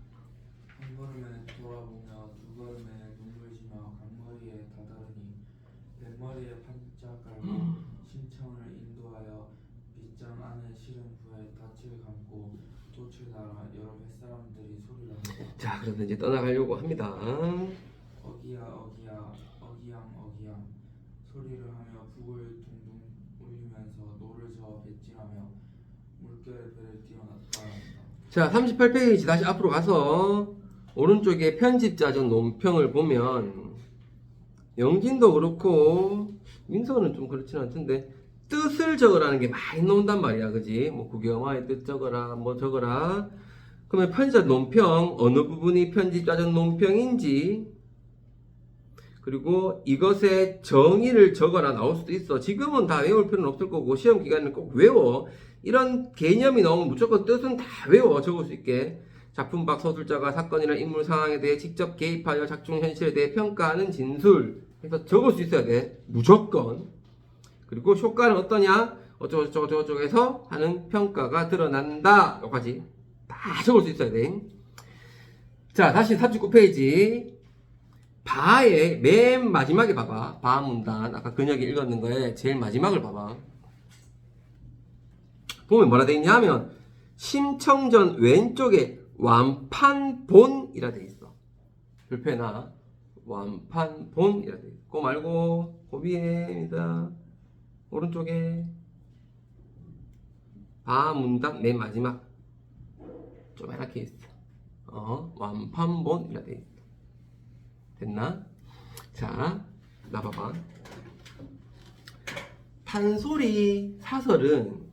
한 걸음에 돌아보며 두 걸음에 눈물 지며 강머리에 다다르니 뱃머리에 반짝 깔고 심청을 인도하여 빗장 안에 실은 후에 닻을 감고 돛을 달아 여러 뱃사람들이 소리를 한다.
자, 그래서 이제 떠나가려고 합니다.
어기야 어기야 어기양 어기양 소리를 하며 북을 둥둥 울리면서 노를 저어 뱃질하며 물결에 배를 띄어났다.
자, 38페이지 다시 앞으로 가서 오른쪽에 편집자전 논평을 보면 영진도 그렇고 민서는 좀 그렇진 않던데 뜻을 적으라는 게 많이 나온단 말이야. 그지? 뭐 구경화의 뜻 적어라 뭐 적어라. 그러면 편집자 논평 어느 부분이 편집자전 논평인지 그리고 이것의 정의를 적어라 나올 수도 있어. 지금은 다 외울 필요는 없을 거고 시험 기간에는 꼭 외워. 이런 개념이 나오면 무조건 뜻은 다 외워 적을 수 있게. 작품 밖 서술자가 사건이나 인물 상황에 대해 직접 개입하여 작중 현실에 대해 평가하는 진술. 그래서 적을 수 있어야 돼. 무조건. 그리고 효과는 어떠냐? 어쩌고저쩌고저쩌고해서 하는 평가가 드러난다. 여기까지 다 적을 수 있어야 돼. 자, 다시 39페이지. 바의 맨 마지막에 봐봐. 바 문단. 아까 근혁이 읽었는 거에 제일 마지막을 봐봐. 보면 뭐라 돼 있냐 하면 심청전 왼쪽에 완판본이라 돼 있어. 별표나 완판본이라 돼 있어. 그거 말고 그 위에입니다. 오른쪽에 바 문단 맨 마지막 좀 이렇게 있어. 완판본이라 돼 있어. 됐나? 자, 나 봐봐. 판소리 사설은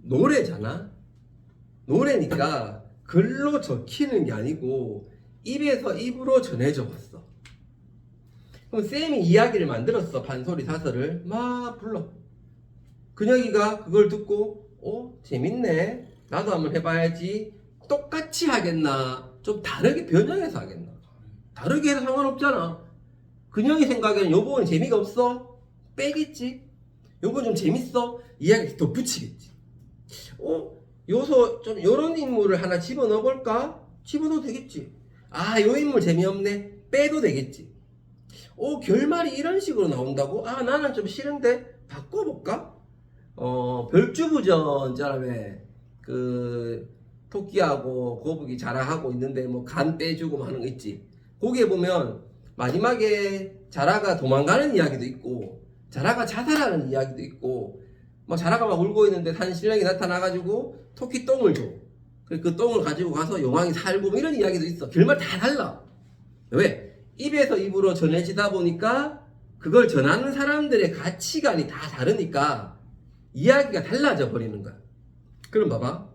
노래잖아. 노래니까 글로 적히는 게 아니고 입에서 입으로 전해져 왔어. 그럼 쌤이 이야기를 만들었어. 판소리 사설을 막 불러. 근혁이가 그걸 듣고 재밌네. 나도 한번 해봐야지. 똑같이 하겠나? 좀 다르게 변형해서 하겠나? 다르게 해도 상관없잖아. 근영이 생각에는 요 부분 재미가 없어? 빼겠지. 요 부분 좀 재밌어? 이야기 더 붙이겠지. 요소 좀 요런 인물을 하나 집어넣어 볼까? 집어넣어도 되겠지. 요 인물 재미없네? 빼도 되겠지. 결말이 이런 식으로 나온다고? 나는 좀 싫은데 바꿔볼까? 별주부전 짜라매 토끼하고 거북이 자라하고 있는데 뭐 간 빼주고 하는 거 있지. 거기에 보면 마지막에 자라가 도망가는 이야기도 있고 자라가 자살하는 이야기도 있고 뭐 자라가 막 울고 있는데 산 신령이 나타나가지고 토끼 똥을 줘. 그 똥을 가지고 가서 용왕이 살고 뭐 이런 이야기도 있어. 결말 다 달라. 왜? 입에서 입으로 전해지다 보니까 그걸 전하는 사람들의 가치관이 다 다르니까 이야기가 달라져 버리는 거야. 그럼 봐봐.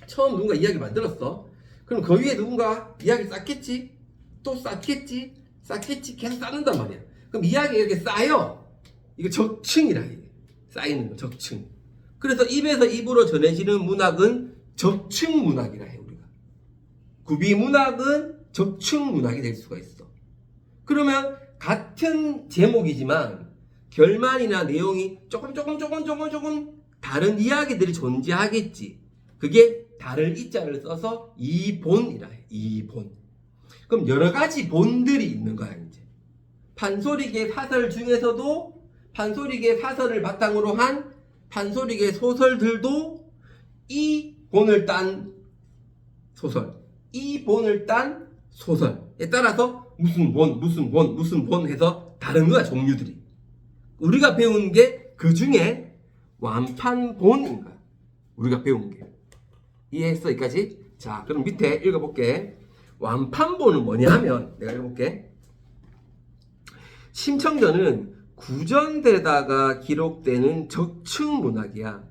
처음 누군가 이야기 만들었어. 그럼 그 위에 누군가 이야기 쌓겠지? 또 쌓겠지? 계속 쌓는단 말이야. 그럼 이야기가 이렇게 쌓여. 이거 적층이라 해. 쌓이는 거, 적층. 그래서 입에서 입으로 전해지는 문학은 적층 문학이라 해, 우리가. 구비 문학은 적층 문학이 될 수가 있어. 그러면 같은 제목이지만 결말이나 내용이 조금 다른 이야기들이 존재하겠지. 그게 다를 이자를 써서 이본이라 해. 이본. 그럼 여러 가지 본들이 있는 거야 이제. 판소리계 사설 중에서도 판소리계 사설을 바탕으로 한 판소리계 소설들도 이 본을 딴 소설, 이 본을 딴 소설에 따라서 무슨 본 해서 다른 거야 종류들이. 우리가 배운 게 그 중에 완판본인 거야. 우리가 배운 게. 이해했어 여기까지? 자 그럼 밑에 읽어볼게. 완판본은 뭐냐 하면 내가 읽어볼게. 심청전은 구전되다가 기록되는 적층 문학이야.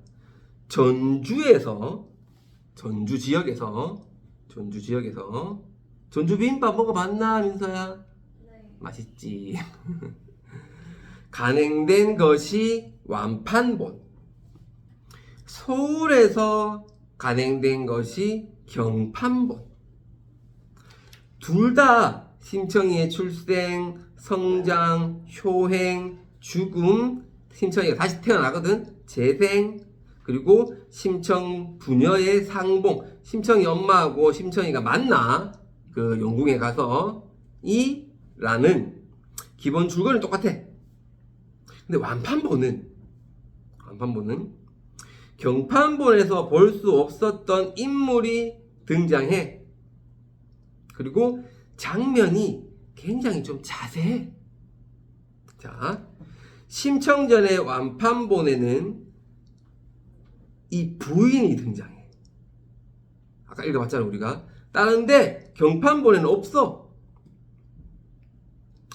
전주 지역에서 전주 비빔밥 먹어봤나 민서야?
네.
맛있지. 간행된 것이 완판본. 서울에서 간행된 것이 경판본. 둘 다 심청이의 출생, 성장, 효행, 죽음, 심청이가 다시 태어나거든. 재생, 그리고 심청 부녀의 상봉. 심청이 엄마하고 심청이가 만나 그 용궁에 가서 이 라는 기본 줄거리는 똑같아. 근데 완판본은 경판본에서 볼 수 없었던 인물이 등장해. 그리고 장면이 굉장히 좀 자세해. 자, 심청전의 완판본에는 이 부인이 등장해. 아까 읽어봤잖아 우리가. 다른데 경판본에는 없어.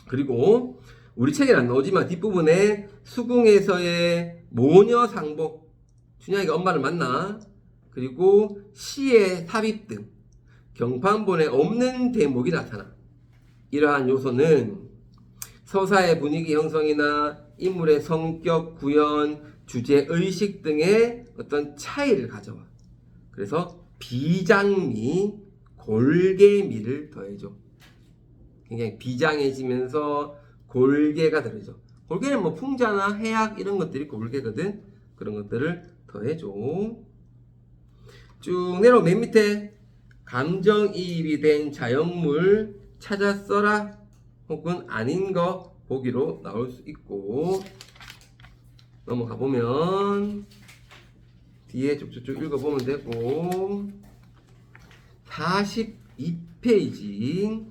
그리고 우리 책에는 안 나오지만 뒷부분에 수궁에서의 모녀 상봉, 춘향이가 엄마를 만나, 그리고 시의 삽입 등 경판본에 없는 대목이 나타나. 이러한 요소는 서사의 분위기 형성이나 인물의 성격, 구현, 주제, 의식 등의 어떤 차이를 가져와. 그래서 비장미, 골개미를 더해줘. 굉장히 비장해지면서 골개가 들어져. 골개는 뭐 풍자나 해악 이런 것들이 골개거든. 그런 것들을 더해줘. 쭉 내려 맨 밑에 감정이입이 된 자연물 찾아 써라 혹은 아닌 거 보기로 나올 수 있고, 넘어가 보면 뒤에 쭉쭉쭉 읽어보면 되고, 42페이지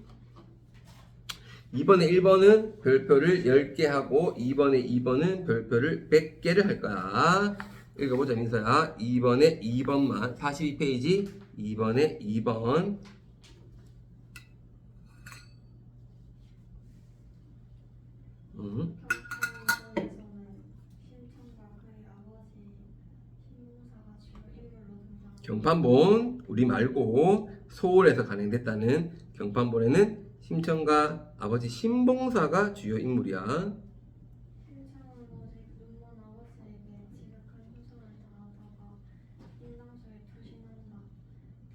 이번에 1번은 별표를 10개 하고 2번에 2번은 별표를 100개를 할 거야. 읽어보자 민서야. 2번에 2번만 42페이지 2번에 2번. 경판본 우리 말고 서울에서 간행됐다는 경판본에는 심청과 아버지 신봉사가 주요 인물이야.
심청은 오직 눈먼 아버지에게 지극한 효성을 다하다가 인당수에 투신한다.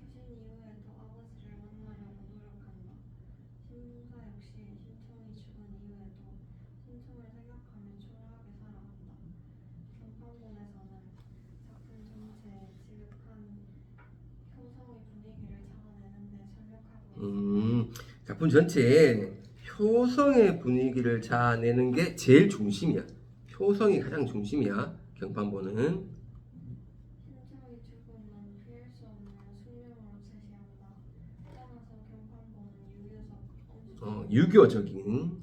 투신 이후에도 아버지를 만나려고 노력한다. 신봉사 역시 심청이 죽은 이후에도 심청을 생각하며 초라하게 살아간다. 경판본에서는 작품 전체에 지극한 효성의 분위기를 잡아내는 데 전력하고 있다.
작품 전체에 효성의 분위기를 자아내는 게 제일 중심이야. 효성이 가장 중심이야. 경판본은.
심청의 죽음은 피할 수 없는 숙명으로 제시한다. 따라서 경판본은
유교적인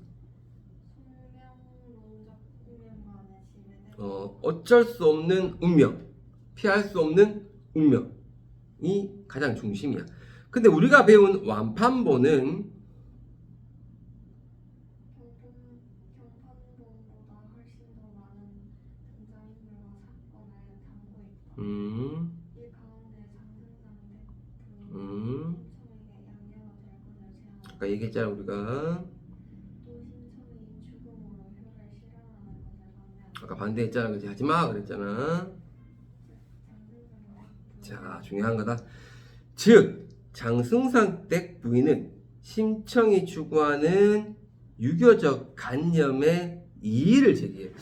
숙명론적 운명관에 지배되고
어쩔 수 없는 운명, 피할 수 없는 운명이 가장 중심이야. 근데 우리가 배운 완판본은
경판본보다 훨씬 더 많은 등장인물과 사건을 담고 있다. 이 가운데 장승장대 분이 심청에게 양녀가 될 것을 제안하고
아까 얘기했잖아 우리가.
또 심청이 죽음으로 효를 실현하는 것을 반대한다.
아까 반대했잖아. 그지? 하지마 그랬잖아.
장승장대
자, 중요한 거다. 즉 장승상댁 부인은 심청이 추구하는 유교적 관념에 이의를 제기해.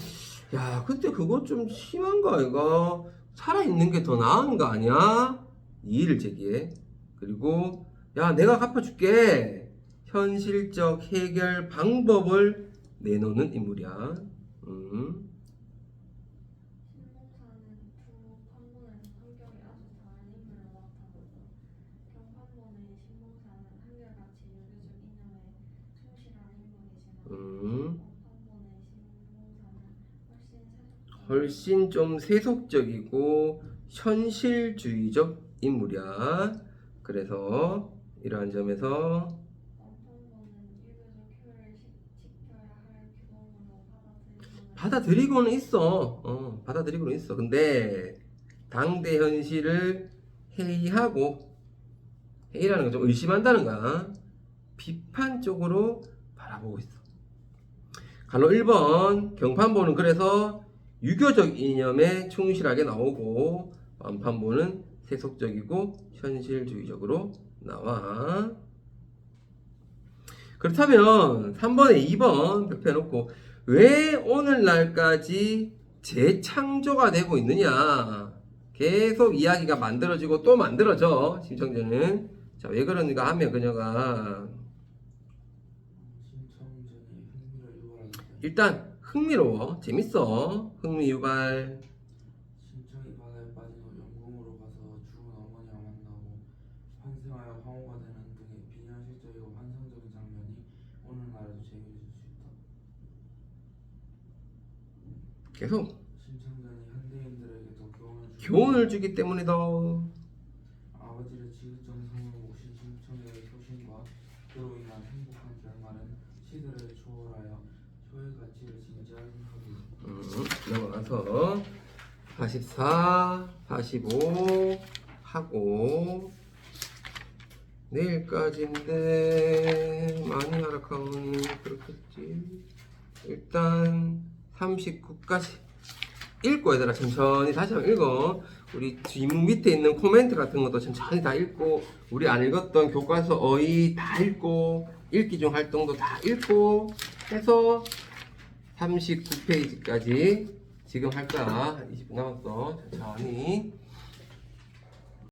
야, 근데 그거 좀 심한 거 아이가? 살아있는 게 더 나은 거 아니야? 이의를 제기해. 그리고 야 내가 갚아줄게. 현실적 해결 방법을 내놓는 인물이야.
신봉사는 두 판본에서 성격이 아주 다른 인물을 나타내서 경판본의 신봉사는 한결같이 유교적 이념에 충실한 인물이지만 경판본의 신봉사는
훨씬 좀 세속적이고 현실주의적 인물이야. 그래서 이러한 점에서
경판본은 유교적 효를 지켜야 할 규범으로
받아들이고는 있어. 받아들이고는 있어. 근데 당대 현실을 회의하고, 회의라는 건 좀 의심한다는 거야. 비판적으로 바라보고 있어. 갈로 1번 경판본은 그래서 유교적 이념에 충실하게 나오고, 완판본은 세속적이고 현실주의적으로 나와. 그렇다면 3번에 2번 벽해놓고 왜 오늘날까지 재창조가 되고 있느냐, 계속 이야기가 만들어지고 또 만들어져. 심청전은 자, 왜 그런가 하면 그녀가
심청전이 흥미를 유발하기 때문에
일단 흥미로워, 재밌어. 흥미 유발.
심청이 바다에 빠진 후 영궁으로 가서 죽은 어머니와 만나고 환생하여 황후가 되는 등의 비현실적이고 환상적인 장면이 오늘날에도 재미를 줄 수 있다.
계속
심청전이 현대인들에게 더
교훈을 주기 때문이다.
아버지를 지극정성으로 모신 심청의 소신과 그로 인한 행복한 결말은 시대를 초월하여 효의 가치를 진지하게 하고
넘어가서 44, 45 하고 내일까지인데 많이 하락하면 그렇겠지. 일단 39까지 읽고, 얘들아 천천히 다시 한번 읽어. 우리 뒷문 밑에 있는 코멘트 같은 것도 천천히 다 읽고, 우리 안 읽었던 교과서 어휘 다 읽고, 읽기 중 활동도 다 읽고 해서 39페이지까지 지금 할 거야. 20분 남았어. 천천히